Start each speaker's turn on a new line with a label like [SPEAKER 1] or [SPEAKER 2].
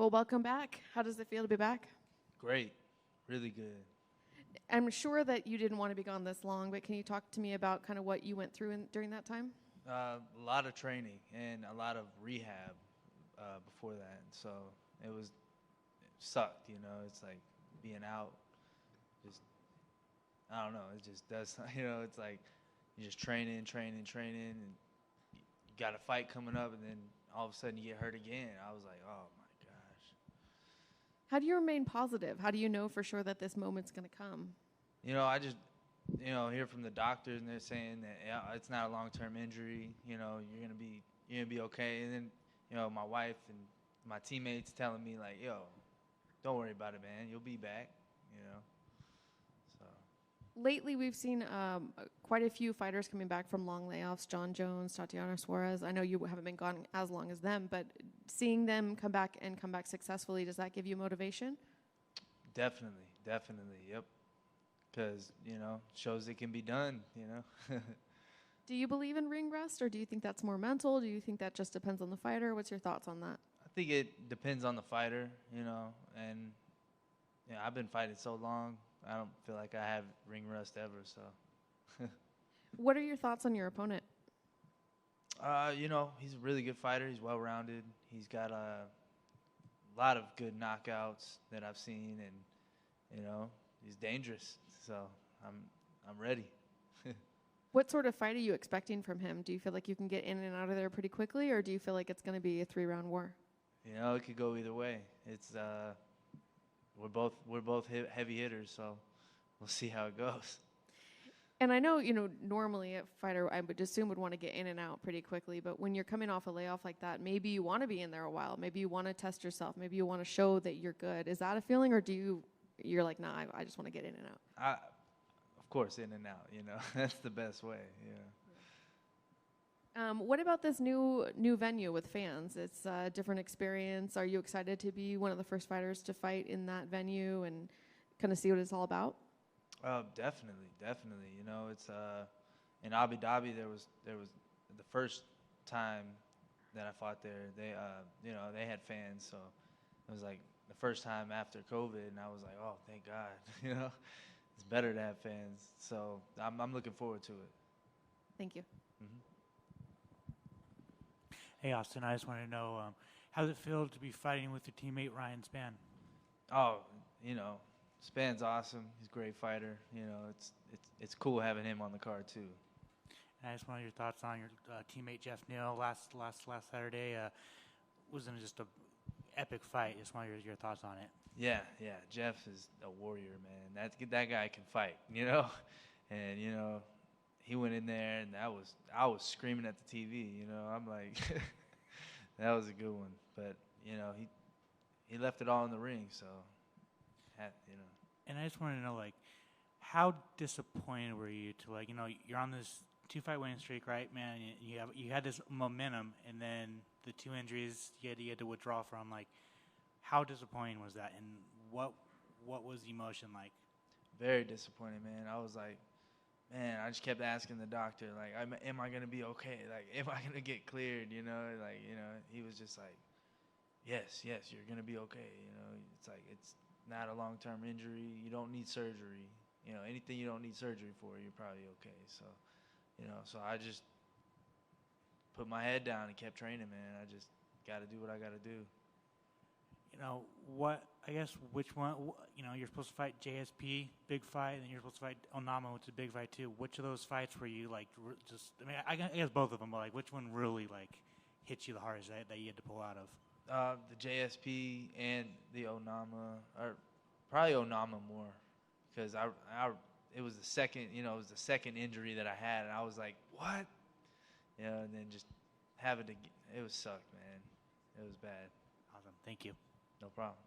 [SPEAKER 1] Well, welcome back. How does it feel to be back?
[SPEAKER 2] Great. Really good.
[SPEAKER 1] I'm sure that you didn't want to be gone this long, but can you talk to me about kind of what you went through during that time?
[SPEAKER 2] A lot of training and a lot of rehab before that. So it sucked, It's like being out, just, I don't know, it just does, it's like you're just training, and you got a fight coming up, and then all of a sudden you get hurt again. I was like, oh my gosh.
[SPEAKER 1] How do you remain positive? How do you know for sure that this moment's going to come?
[SPEAKER 2] I just, hear from the doctors, and they're saying that it's not a long-term injury. You're gonna be okay. And then, my wife and my teammates telling me like, yo, don't worry about it, man. You'll be back. So.
[SPEAKER 1] Lately, we've seen quite a few fighters coming back from long layoffs. John Jones, Tatiana Suarez. I know you haven't been gone as long as them, but seeing them come back successfully, does that give you motivation?
[SPEAKER 2] Definitely. Yep. Because, shows it can be done,
[SPEAKER 1] Do you believe in ring rust, or do you think that's more mental? Do you think that just depends on the fighter? What's your thoughts on that?
[SPEAKER 2] I think it depends on the fighter, and I've been fighting so long, I don't feel like I have ring rust ever, so.
[SPEAKER 1] What are your thoughts on your opponent?
[SPEAKER 2] He's a really good fighter. He's well-rounded. He's got a lot of good knockouts that I've seen, and, he's dangerous. So I'm ready.
[SPEAKER 1] What sort of fight are you expecting from him? Do you feel like you can get in and out of there pretty quickly, or do you feel like it's going to be a 3-round war?
[SPEAKER 2] It could go either way. It's we're both heavy hitters, so we'll see how it goes.
[SPEAKER 1] And I know, normally a fighter, I would assume, would want to get in and out pretty quickly, but when you're coming off a layoff like that, maybe you want to be in there a while. Maybe you want to test yourself. Maybe you want to show that you're good. Is that a feeling, or you're like, nah, I just want to get in and out?
[SPEAKER 2] Of course, in and out, That's the best way,
[SPEAKER 1] What about this new venue with fans? It's a different experience. Are you excited to be one of the first fighters to fight in that venue and kind of see what it's all about?
[SPEAKER 2] Definitely. It's in Abu Dhabi. There was the first time that I fought there. They had fans, so it was like the first time after COVID, and I was like, oh, thank God, it's better to have fans. So I'm looking forward to it.
[SPEAKER 1] Thank you.
[SPEAKER 2] Mm-hmm.
[SPEAKER 3] Hey, Austin, I just want to know, how does it feel to be fighting with your teammate Ryan Spann?
[SPEAKER 2] Oh, Spann's awesome. He's a great fighter. It's cool having him on the card too.
[SPEAKER 3] And I just want your thoughts on your teammate Jeff Neal last Saturday. Wasn't just an epic fight? Just want your thoughts on it.
[SPEAKER 2] Yeah. Jeff is a warrior, man. That guy can fight, and he went in there, and I was screaming at the TV. I'm like, that was a good one. But he left it all in the ring, so.
[SPEAKER 3] And I just want to know, like, how disappointed were you to, like, you're on this 2-fight winning streak, right, man? You had this momentum, and then the 2 injuries you had to withdraw from. Like, how disappointing was that, and what was the emotion like?
[SPEAKER 2] Very disappointed, man. I was like, man, I just kept asking the doctor, like, am I gonna be okay? Like, am I gonna get cleared? He was just like, yes, you're gonna be okay. It's like it's not a long-term injury. You don't need surgery. Anything you don't need surgery for, you're probably okay. So, so I just put my head down and kept training, man. I just got to do what I got to do.
[SPEAKER 3] Which one, you're supposed to fight JSP, big fight, and you're supposed to fight Onama, which is a big fight too. Which of those fights were you, like, I guess both of them, but, like, which one really, like, hit you the hardest that you had to pull out of?
[SPEAKER 2] The JSP and the Onama, or probably Onama more, because it was the second injury that I had, and I was like, what? And then just having to, it was sucked, man. It was bad.
[SPEAKER 3] Awesome. Thank you.
[SPEAKER 2] No problem.